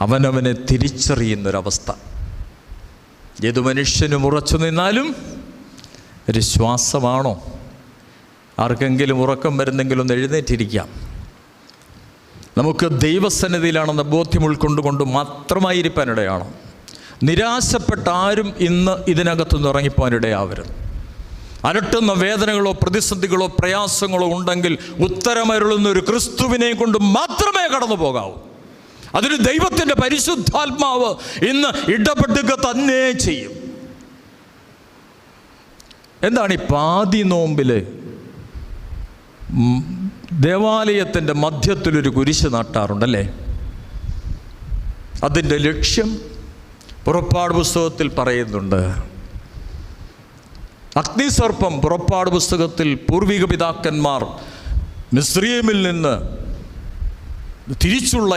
അവനവനെ തിരിച്ചറിയുന്നൊരവസ്ഥ. ഏതു മനുഷ്യനും ഉറച്ചു നിന്നാലും ഒരു ശ്വാസമാണോ? ആർക്കെങ്കിലും ഉറക്കം വരുന്നെങ്കിലും ഒന്ന് എഴുന്നേറ്റിരിക്കാം. നമുക്ക് ദൈവസന്നിധിയിലാണെന്ന ബോധ്യം ഉൾക്കൊണ്ടുകൊണ്ട് മാത്രമായിരിക്കാനിടയാണ്. നിരാശപ്പെട്ട ആരും ഇന്ന് ഇതിനകത്തുനിന്ന് ഇറങ്ങിപ്പോകാനിടയാവരുത്. അലട്ടുന്ന വേദനകളോ പ്രതിസന്ധികളോ പ്രയാസങ്ങളോ ഉണ്ടെങ്കിൽ ഉത്തരമരുളുന്ന ഒരു ക്രിസ്തുവിനെയും കൊണ്ട് മാത്രമേ കടന്നു പോകാവൂ. അതിന് ദൈവത്തിൻ്റെ പരിശുദ്ധാത്മാവ് ഇന്ന് ഇടപെടുക തന്നെ ചെയ്യും. എന്താണ് ഈ പാതി നോമ്പിൽ ദേവാലയത്തിൻ്റെ മധ്യത്തിലൊരു കുരിശ് നാട്ടാറുണ്ടല്ലേ? അതിൻ്റെ ലക്ഷ്യം പുറപ്പാട് പുസ്തകത്തിൽ പറയുന്നുണ്ട്. അഗ്നിസർപ്പം പുറപ്പാട് പുസ്തകത്തിൽ പൂർവിക പിതാക്കന്മാർ മിസ്രയീമിൽ നിന്ന് തിരിച്ചുള്ള